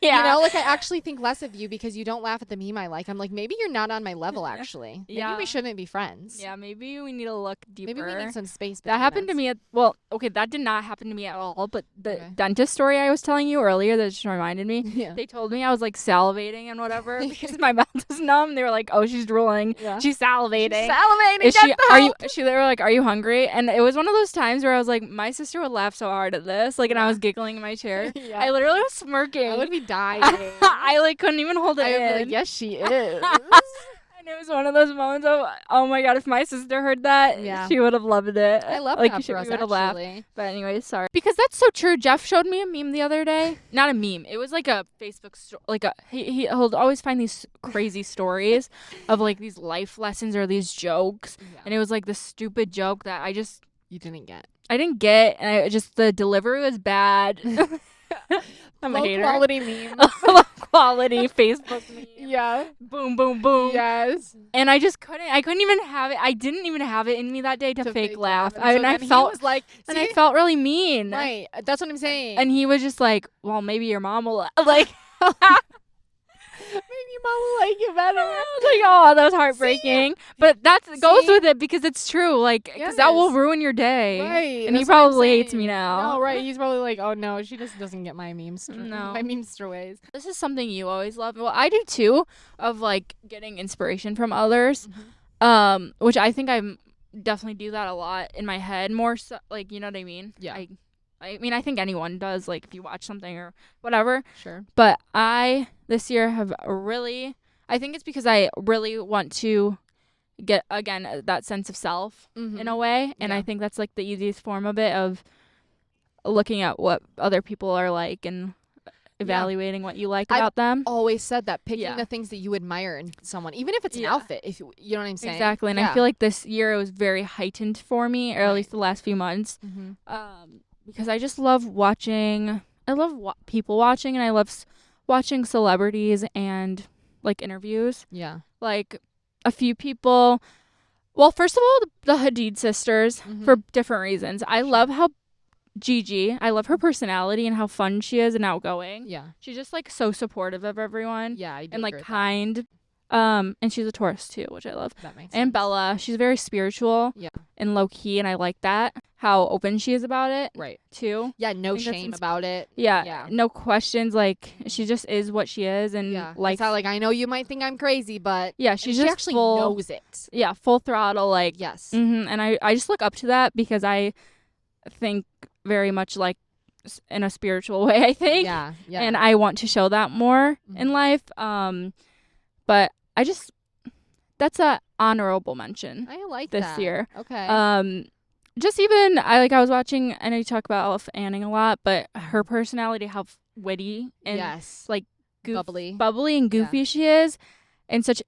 Yeah. You know, like I actually think less of you because you don't laugh at the meme I like. I'm like, maybe you're not on my level, actually. Maybe we shouldn't be friends. Yeah, maybe we need to look deeper. Maybe we need some space. That happened to me that did not happen to me at all, but the dentist story I was telling you earlier that just reminded me, they told me I was like salivating and whatever because my mouth is numb. They were like, oh, she's drooling. Yeah. She's salivating. They were like, are you hungry? And it was one of those times where I was like, my sister would laugh so hard at this, like, and I was giggling in my chair. I literally was smirking. I would be dying. I like couldn't even hold it in. I would be like, yes, she is. And it was one of those moments of, oh my god, if my sister heard that, she would have loved it. I love like, that for us, would have laughed. But anyways, sorry. Because that's so true. Jeff showed me a meme the other day. Not a meme. It was like a Facebook story. Like he'll always find these crazy stories of like these life lessons or these jokes. Yeah. And it was like the stupid joke that you didn't get. I didn't get, and the delivery was bad. I'm a hater. Low quality meme. Low quality Facebook meme. Yeah. Boom, boom, boom. Yes. And I couldn't even have it. I didn't even have it in me that day to fake laugh. I felt really mean. Right. That's what I'm saying. And he was just like, well, maybe your mom will like. Maybe your mom will like you better. I was like, oh, that was heartbreaking. But that goes with it because it's true. Like, because that will ruin your day. Right. And he probably hates me now. No, right. He's probably like, oh, no, she just doesn't get my my memester ways. This is something you always love. Well, I do too, of like getting inspiration from others, which I think I'm definitely do that a lot in my head more so, like, you know what I mean? Yeah. I mean, I think anyone does, like, if you watch something or whatever. Sure. But I, this year, I think it's because I really want to get, again, that sense of self in a way. And I think that's, like, the easiest form of it, of looking at what other people are like and evaluating what you like about them. Always said that, picking the things that you admire in someone, even if it's an outfit, if you know what I'm saying. Exactly. And I feel like this year it was very heightened for me, or at least the last few months. Because I just love watching. I love people watching, and I love watching celebrities and like interviews. Yeah. Like a few people. Well, first of all, the Hadid sisters, for different reasons. I love how Gigi, I love her personality and how fun she is and outgoing. Yeah. She's just like so supportive of everyone. Yeah, I do and like agree with kind. And she's a Taurus too, which I love. That makes sense. And Bella, she's very spiritual. Yeah. And low key, and I like that. How open she is about it. Right. Too. Yeah, no shame about it. Yeah. No questions. Like, she just is what she is, and like, it's not like, I know you might think I'm crazy, but she actually knows it. Yeah, full throttle. Like, yes. And I just look up to that because I think very much like in a spiritual way. I think. Yeah. And I want to show that more in life. But I just, that's a honorable mention. I like this that. year. Okay. Just even I was watching. I know you talk about Elf Anning a lot, but her personality, how witty and like bubbly and goofy she is, in such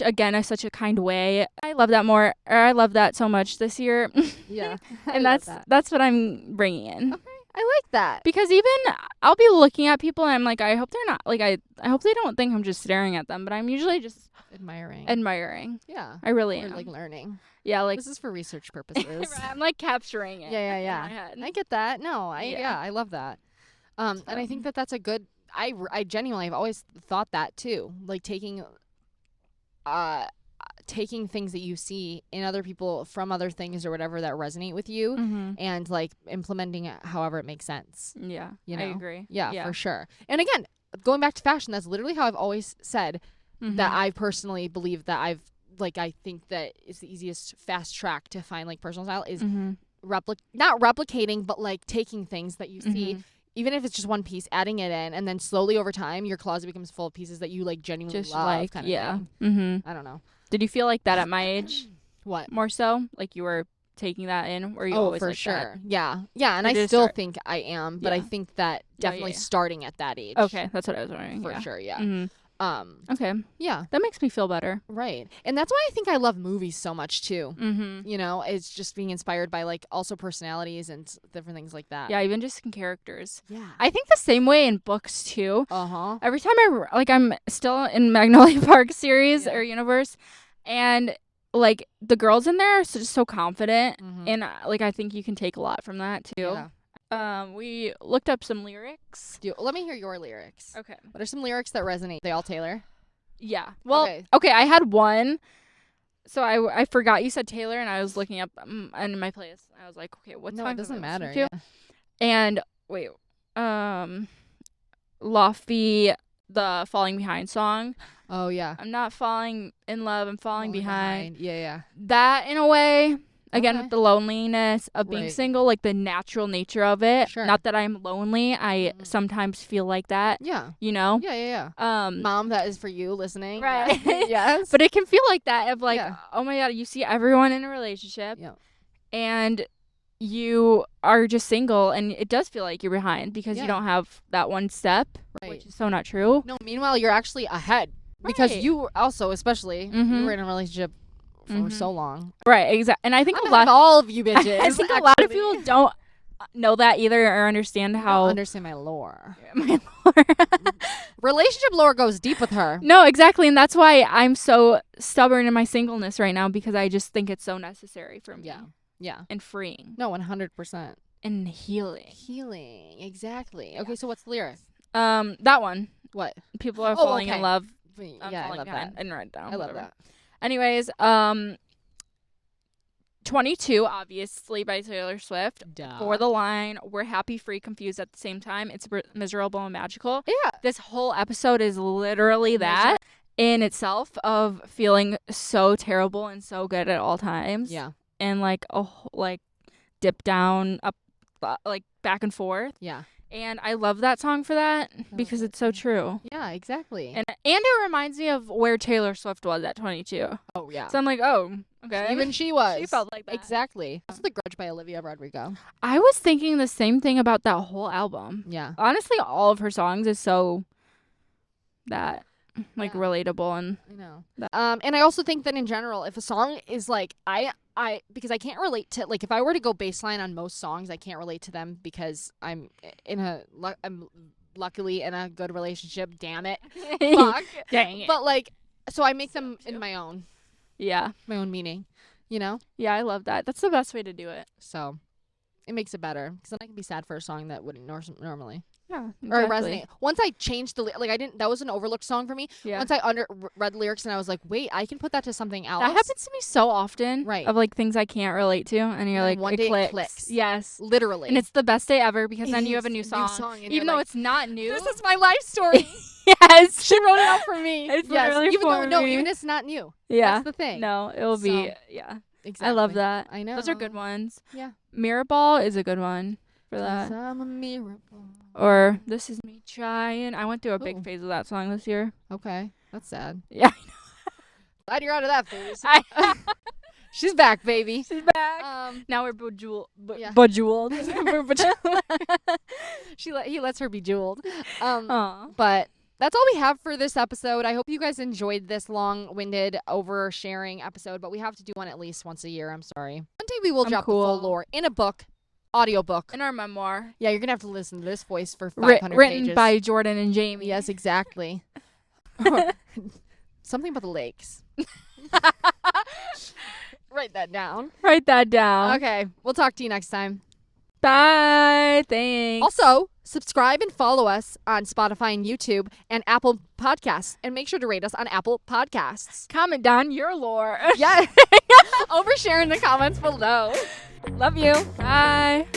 again such a kind way. I love that more. Or I love that so much this year. Yeah. And that's what I'm bringing in. Okay. I like that. Because even I'll be looking at people and I'm like, I hope they're not like, I hope they don't think I'm just staring at them, but I'm usually just admiring. Yeah. I really am. am. Like learning. Yeah, like, this is for research purposes. I'm like capturing it. Yeah. In my head. I get that. No, I love that. And I think that's a good. I genuinely have always thought that too. Like taking things that you see in other people from other things or whatever that resonate with you, and like implementing it however it makes sense. Yeah, you know? I agree. Yeah, for sure. And again, going back to fashion, that's literally how I've always said that I personally believe that I think that it's the easiest fast track to find like personal style is not replicating, but like taking things that you see, even if it's just one piece, adding it in, and then slowly over time your closet becomes full of pieces that you like genuinely just love. Like, kind of thing. I don't know. Did you feel like that at my age? What? More so? Like you were taking that in? Or you always for like sure. That? Yeah. And I still think I am, but I think that definitely starting at that age. Okay, that's what I was wondering. For sure, yeah. Okay. Yeah. That makes me feel better. Right. And that's why I think I love movies so much too. You know, it's just being inspired by like also personalities and different things like that. Yeah, even just in characters. Yeah. I think the same way in books too. Uh-huh. Every time I'm still in Magnolia Park series or universe, and like the girls in there are just so confident, and like I think you can take a lot from that too. Yeah. We looked up some lyrics. Let me hear your lyrics. Okay. What are some lyrics that resonate? They all Taylor? Yeah. Well, okay, I had one. So I forgot you said Taylor, and I was looking up in my playlist. I was like, okay, what song? No, it doesn't matter. Yeah. And wait, Lofty, the Falling Behind song. Oh yeah. I'm not falling in love. I'm falling behind. Yeah. That in a way. Again, with the loneliness of being single, like the natural nature of it. Sure. Not that I'm lonely. I sometimes feel like that. Yeah. You know? Yeah. Mom, that is for you listening. Right. Yes. But it can feel like that of like, oh my God, you see everyone in a relationship. Yeah. And you are just single, and it does feel like you're behind because you don't have that one step, which is so not true. No, meanwell, you're actually ahead. Because you also, especially, you were in a relationship for so long. Right, exactly. And I think a lot of all of you bitches. I think a lot of people don't know that either or understand how. Understand my lore. My lore. Relationship lore goes deep with her. No, exactly. And that's why I'm so stubborn in my singleness right now, because I just think it's so necessary for me. Yeah. And freeing. No, 100%. And healing. Exactly. Okay, so what's the lyric? That one. What? People are falling in love Yeah, I love that. And write it down. I love that. Anyways, 22, obviously, by Taylor Swift. Duh. For the line, we're happy, free, confused at the same time. It's miserable and magical. Yeah. This whole episode is literally that in itself, of feeling so terrible and so good at all times. Yeah. And like dip down, up, like back and forth. Yeah. And I love that song for that because it's so true. Yeah, exactly. And it reminds me of where Taylor Swift was at 22. Oh, yeah. So I'm like, oh, okay. Even she was. She felt like that. Exactly. Also, The Grudge by Olivia Rodrigo. I was thinking the same thing about that whole album. Yeah. Honestly, all of her songs is so that relatable and I know. And I also think that in general, if a song is like because I can't relate to, like, if I were to go baseline on most songs, I can't relate to them because I'm luckily in a good relationship. Damn it. Fuck. Dang it. But like, so I make them in my own. Yeah. My own meaning, you know? Yeah, I love that. That's the best way to do it. So it makes it better because then I can be sad for a song that wouldn't normally. Yeah, exactly. Or resonate. Once I changed that was an overlooked song for me. Yeah. Once I read the lyrics and I was like, wait, I can put that to something else. That happens to me so often. Right. Of like things I can't relate to, and you're like, one it day clicks. it clicks. Yes. Literally. And it's the best day ever because then you have a new song. and Even though it's not new. This is my life story. Yes. She wrote it out for me. It's literally even for me. even it's not new. Yeah. That's the thing. No, it will be, yeah. Exactly. I love that. I know. Those are good ones. Yeah. Mirror Ball is a good one for that. I'm a mirror ball. Or This Is Me Trying. I went through a big Ooh. phase of that song this year. Okay. That's sad. Yeah. Glad you're out of that phase. She's back, baby. She's back. Now we're bejeweled. Yeah. Bejeweled. He lets her be jeweled. Aw. But that's all we have for this episode. I hope you guys enjoyed this long-winded oversharing episode, but we have to do one at least once a year. I'm sorry. One day we will drop the full lore in a book, audiobook. In our memoir. Yeah, you're going to have to listen to this voice for 500 written pages. by Jordan and Jamie. Yes, exactly. Something about the lakes. Write that down. Write that down. Okay, we'll talk to you next time. Bye. Thanks. Also, subscribe and follow us on Spotify and YouTube and Apple Podcasts. And make sure to rate us on Apple Podcasts. Comment down your lore. Yeah. Overshare in the comments below. Love you. Bye.